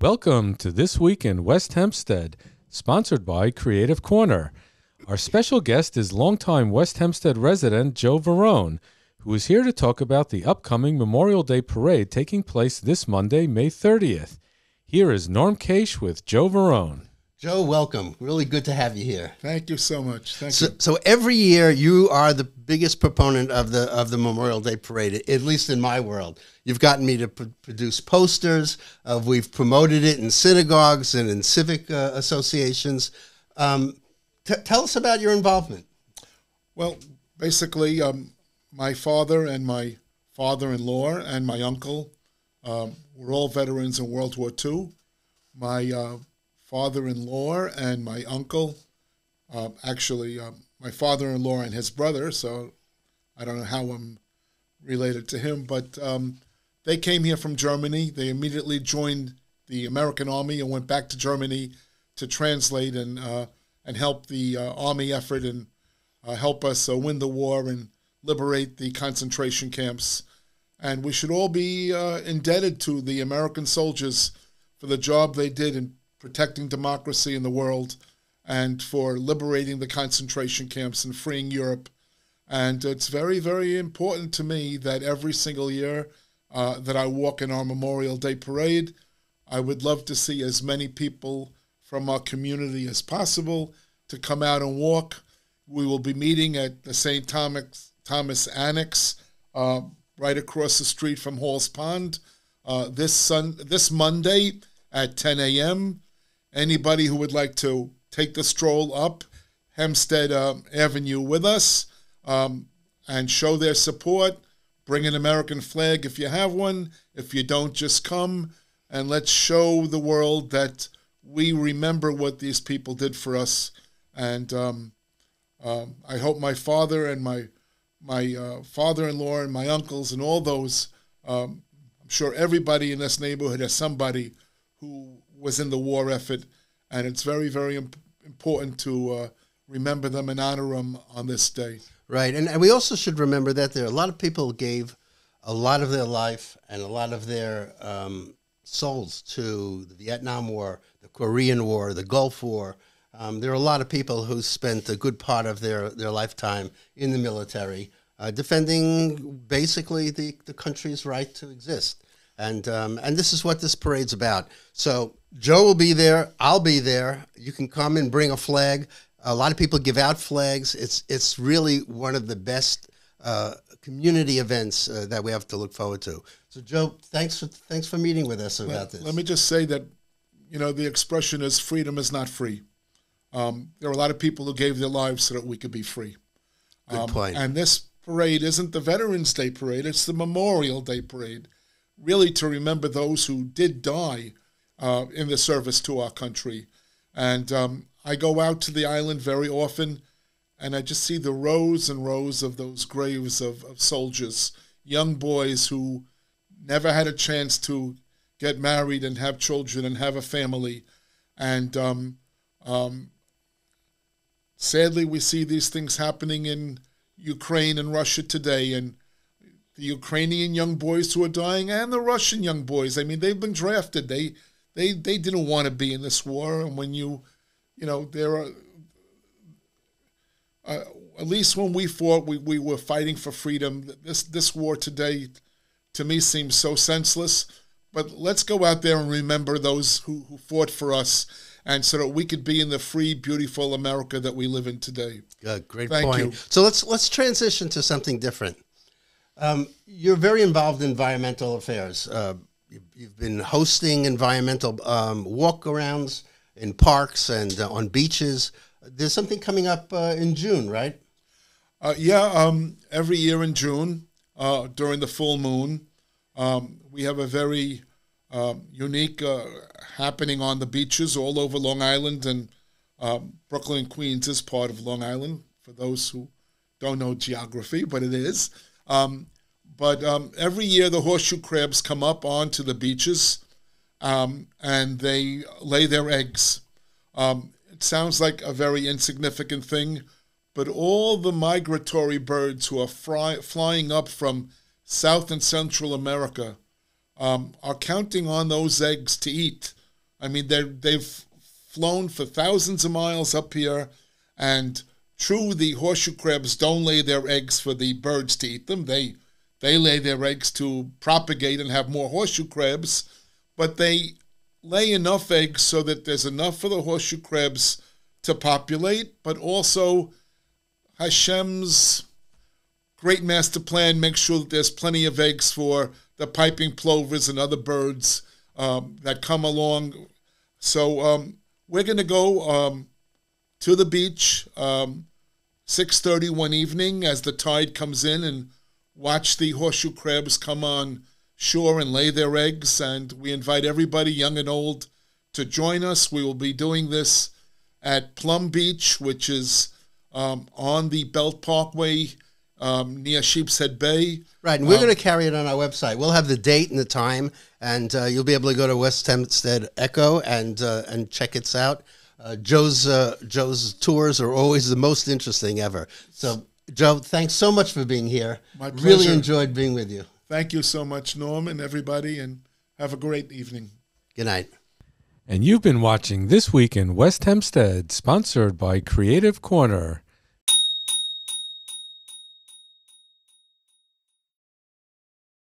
Welcome to This Week in West Hempstead, sponsored by Creative Corner. Our special guest is longtime West Hempstead resident Joe Varon, who is here to talk about the upcoming Memorial Day Parade taking place this Monday, May 30th. Here is Norm Case with Joe Varon. Joe, welcome. Really good to have you here. Thank you so much. Thank you. So every year you are the biggest proponent of the Memorial Day Parade, at least in my world. You've gotten me to produce posters. We've promoted it in synagogues and in civic associations. Tell us about your involvement. Well, basically, my father and my father-in-law and my uncle were all veterans in World War II. My father-in-law and my uncle, my father-in-law and his brother, so I don't know how I'm related to him, but they came here from Germany. They immediately joined the American Army and went back to Germany to translate and help the Army effort and help us win the war and liberate the concentration camps. And we should all be indebted to the American soldiers for the job they did in protecting democracy in the world and for liberating the concentration camps and freeing Europe. And it's very, very important to me that every single year that I walk in our Memorial Day Parade, I would love to see as many people from our community as possible to come out and walk. We will be meeting at the St. Thomas Annex right across the street from Hall's Pond this Monday at 10 a.m. Anybody who would like to take the stroll up Hempstead Avenue with us and show their support, bring an American flag if you have one. If you don't, just come and let's show the world that we remember what these people did for us. And I hope my father and my father-in-law and my uncles and all those, I'm sure everybody in this neighborhood has somebody who was in the war effort, and it's very, very important to remember them and honor them on this day. Right, and we also should remember that there are a lot of people who gave a lot of their life and a lot of their souls to the Vietnam War, the Korean War, the Gulf War. There are a lot of people who spent a good part of their lifetime in the military defending basically the country's right to exist. And this is what this parade's about. So Joe will be there. I'll be there. You can come and bring a flag. A lot of people give out flags. It's really one of the best community events that we have to look forward to. So Joe, thanks for meeting with us about this. Let me just say that, the expression is freedom is not free. There are a lot of people who gave their lives so that we could be free. Good point. And this parade isn't the Veterans Day Parade. It's the Memorial Day Parade, really to remember those who did die in the service to our country. And I go out to the island very often, and I just see the rows and rows of those graves of soldiers, young boys who never had a chance to get married and have children and have a family. And sadly, we see these things happening in Ukraine and Russia today, and the Ukrainian young boys who are dying and the Russian young boys. I mean, they've been drafted. They didn't want to be in this war. And when there are, at least when we fought, we were fighting for freedom. This war today, to me, seems so senseless. But let's go out there and remember those who fought for us, and so that we could be in the free, beautiful America that we live in today. Great Thank point. you. So let's transition to something different. You're very involved in environmental affairs. You've been hosting environmental walk-arounds in parks and on beaches. There's something coming up in June, right? Every year in June, during the full moon, we have a very unique happening on the beaches all over Long Island, and Brooklyn, Queens is part of Long Island, for those who don't know geography, but it is. But every year the horseshoe crabs come up onto the beaches and they lay their eggs. It sounds like a very insignificant thing, but all the migratory birds who are flying up from South and Central America are counting on those eggs to eat I mean, they've flown for thousands of miles up here, and true, the horseshoe crabs don't lay their eggs for the birds to eat them. They lay their eggs to propagate and have more horseshoe crabs, but they lay enough eggs so that there's enough for the horseshoe crabs to populate, but also Hashem's great master plan makes sure that there's plenty of eggs for the piping plovers and other birds that come along. So we're going to go to the beach 6:30 one evening as the tide comes in and watch the horseshoe crabs come on shore and lay their eggs. And we invite everybody, young and old, to join us. We will be doing this at Plum Beach, which is on the Belt Parkway near Sheepshead Bay. Right, and we're going to carry it on our website. We'll have the date and the time, and you'll be able to go to West Hempstead Echo and check it out. Joe's tours are always the most interesting ever. So, Joe, thanks so much for being here. My pleasure. Really enjoyed being with you. Thank you so much, Norm, and everybody, and have a great evening. Good night. And you've been watching This Week in West Hempstead, sponsored by Creative Corner.